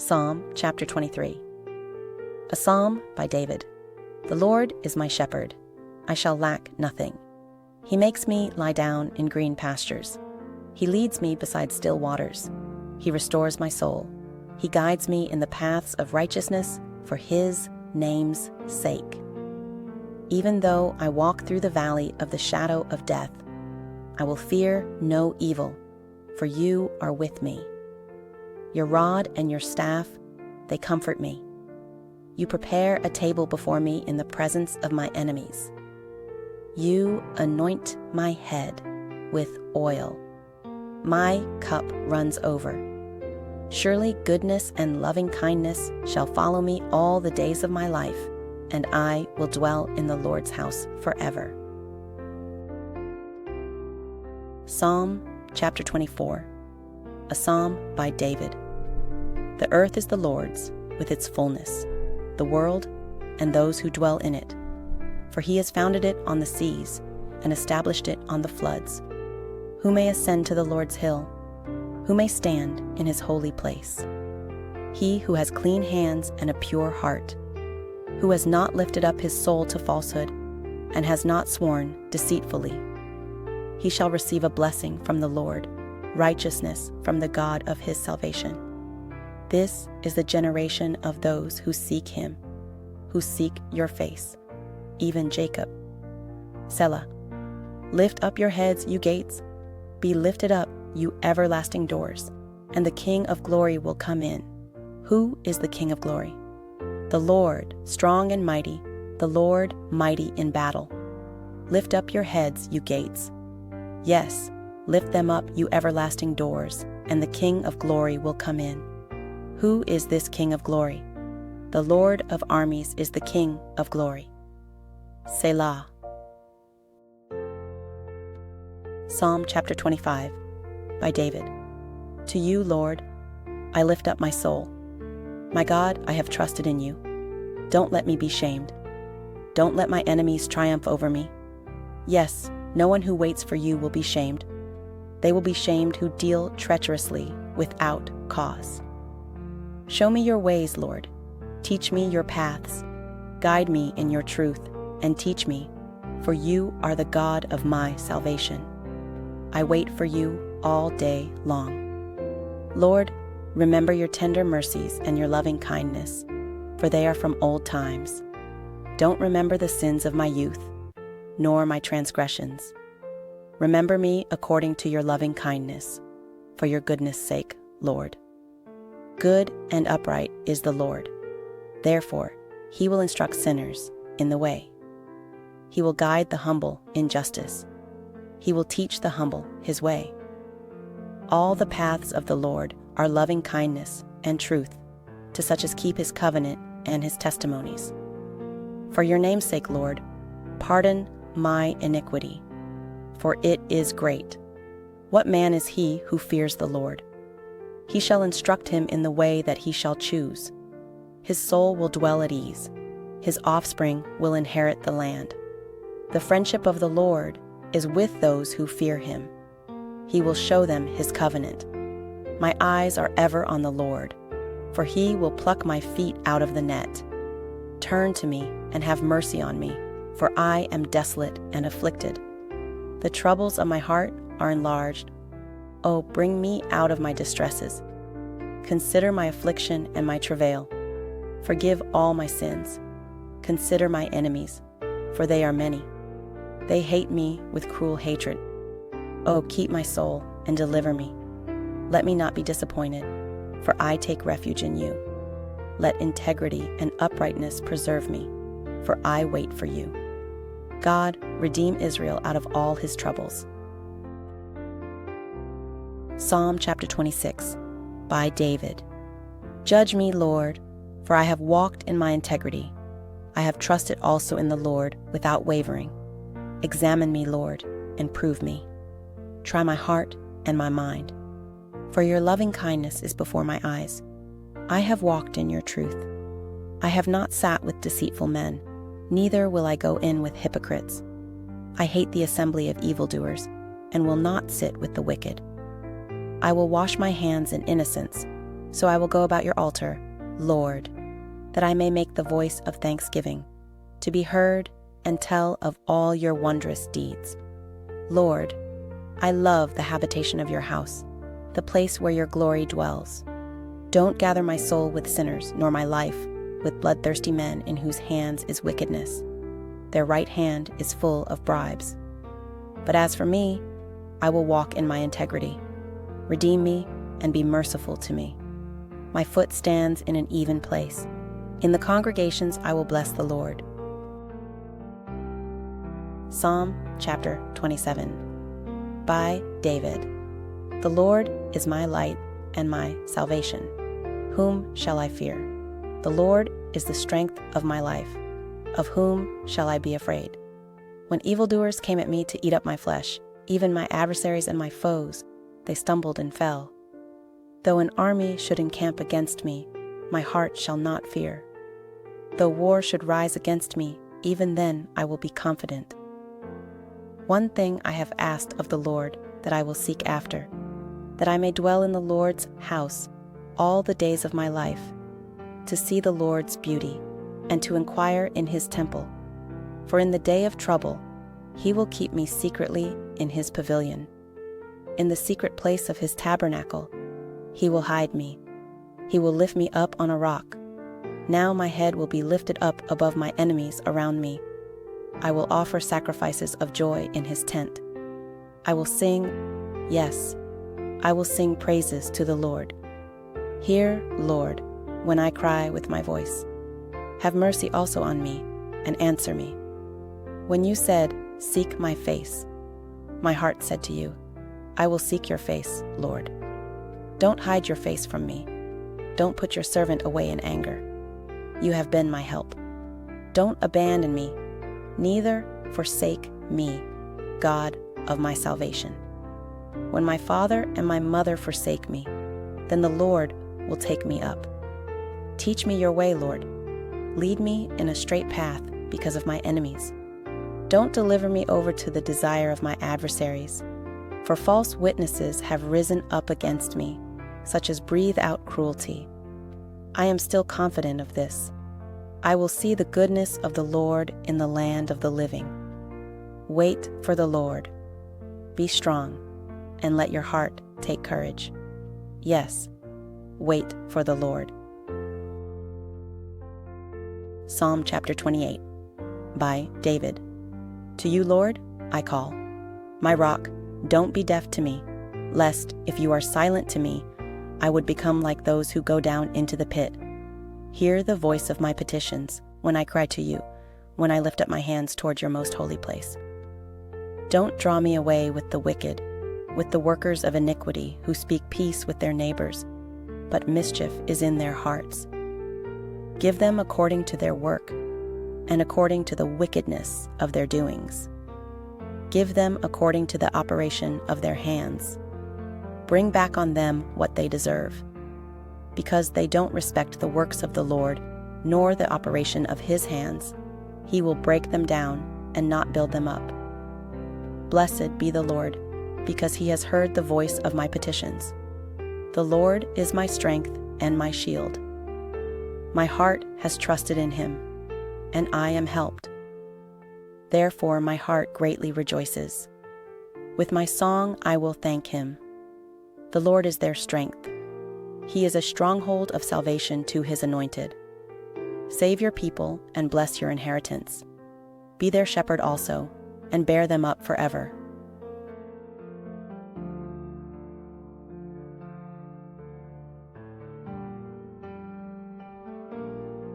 Psalm chapter 23. A psalm by David. The Lord is my shepherd. I shall lack nothing. He makes me lie down in green pastures. He leads me beside still waters. He restores my soul. He guides me in the paths of righteousness for his name's sake. Even though I walk through the valley of the shadow of death, I will fear no evil, for you are with me. Your rod and your staff, they comfort me. You prepare a table before me in the presence of my enemies. You anoint my head with oil. My cup runs over. Surely goodness and loving kindness shall follow me all the days of my life, and I will dwell in the Lord's house forever. Psalm chapter 24. A psalm by David. The earth is the Lord's, with its fullness, the world and those who dwell in it. For he has founded it on the seas and established it on the floods. Who may ascend to the Lord's hill? Who may stand in his holy place? He who has clean hands and a pure heart, who has not lifted up his soul to falsehood and has not sworn deceitfully. He shall receive a blessing from the Lord, righteousness from the God of his salvation. This is the generation of those who seek him, who seek your face, even Jacob. Selah. Lift up your heads, you gates. Be lifted up, you everlasting doors, and the King of glory will come in. Who is the King of glory? The Lord, strong and mighty, the Lord mighty in battle. Lift up your heads, you gates. Yes, lift them up, you everlasting doors, and the King of glory will come in. Who is this King of glory? The Lord of armies is the King of glory. Selah. Psalm chapter 25 by David. To you, Lord, I lift up my soul. My God, I have trusted in you. Don't let me be shamed. Don't let my enemies triumph over me. Yes, no one who waits for you will be shamed. They will be shamed who deal treacherously without cause. Show me your ways, Lord. Teach me your paths. Guide me in your truth and teach me, for you are the God of my salvation. I wait for you all day long. Lord, remember your tender mercies and your loving kindness, for they are from old times. Don't remember the sins of my youth, nor my transgressions. Remember me according to your loving kindness, for your goodness' sake, Lord. Good and upright is the Lord. Therefore, he will instruct sinners in the way. He will guide the humble in justice. He will teach the humble his way. All the paths of the Lord are loving kindness and truth to such as keep his covenant and his testimonies. For your name's sake, Lord, pardon my iniquity, for it is great. What man is he who fears the Lord? He shall instruct him in the way that he shall choose. His soul will dwell at ease. His offspring will inherit the land. The friendship of the Lord is with those who fear him. He will show them his covenant. My eyes are ever on the Lord, for he will pluck my feet out of the net. Turn to me and have mercy on me, for I am desolate and afflicted. The troubles of my heart are enlarged. Oh, bring me out of my distresses. Consider my affliction and my travail. Forgive all my sins. Consider my enemies, for they are many. They hate me with cruel hatred. Oh, keep my soul and deliver me. Let me not be disappointed, for I take refuge in you. Let integrity and uprightness preserve me, for I wait for you. God, redeem Israel out of all his troubles. Psalm chapter 26 by David. Judge me, Lord, for I have walked in my integrity. I have trusted also in the Lord without wavering. Examine me, Lord, and prove me. Try my heart and my mind. For your loving kindness is before my eyes. I have walked in your truth. I have not sat with deceitful men, neither will I go in with hypocrites. I hate the assembly of evildoers, and will not sit with the wicked. I will wash my hands in innocence, So I will go about your altar, Lord, that I may make the voice of thanksgiving, to be heard and tell of all your wondrous deeds. Lord, I love the habitation of your house, the place where your glory dwells. Don't gather my soul with sinners, nor my life with bloodthirsty men in whose hands is wickedness. Their right hand is full of bribes. But as for me, I will walk in my integrity. Redeem me and be merciful to me. My foot stands in an even place. In the congregations I will bless the Lord. Psalm chapter 27. By David. The Lord is my light and my salvation. Whom shall I fear? The Lord is the strength of my life. Of whom shall I be afraid? When evildoers came at me to eat up my flesh, even my adversaries and my foes, they stumbled and fell. Though an army should encamp against me, my heart shall not fear. Though war should rise against me, even then I will be confident. One thing I have asked of the Lord that I will seek after, that I may dwell in the Lord's house all the days of my life, to see the Lord's beauty, and to inquire in his temple. For in the day of trouble, he will keep me secretly in his pavilion. In the secret place of his tabernacle, he will hide me. He will lift me up on a rock. Now my head will be lifted up above my enemies around me. I will offer sacrifices of joy in his tent. I will sing, yes, I will sing praises to the Lord. Hear, Lord, when I cry with my voice. Have mercy also on me, and answer me. When you said, "Seek my face," my heart said to you, "I will seek your face, Lord." Don't hide your face from me. Don't put your servant away in anger. You have been my help. Don't abandon me, neither forsake me, God of my salvation. When my father and my mother forsake me, then the Lord will take me up. Teach me your way, Lord. Lead me in a straight path because of my enemies. Don't deliver me over to the desire of my adversaries, for false witnesses have risen up against me, such as breathe out cruelty. I am still confident of this. I will see the goodness of the Lord in the land of the living. Wait for the Lord. Be strong, and let your heart take courage. Yes, wait for the Lord. Psalm chapter 28. By David. To you, Lord, I call. My rock, don't be deaf to me, lest, if you are silent to me, I would become like those who go down into the pit. Hear the voice of my petitions when I cry to you, when I lift up my hands toward your most holy place. Don't draw me away with the wicked, with the workers of iniquity who speak peace with their neighbors, but mischief is in their hearts. Give them according to their work, and according to the wickedness of their doings. Give them according to the operation of their hands. Bring back on them what they deserve. Because they don't respect the works of the Lord, nor the operation of his hands, he will break them down and not build them up. Blessed be the Lord, because he has heard the voice of my petitions. The Lord is my strength and my shield. My heart has trusted in him, and I am helped. Therefore my heart greatly rejoices. With my song I will thank him. The Lord is their strength. He is a stronghold of salvation to his anointed. Save your people and bless your inheritance. Be their shepherd also, and bear them up forever.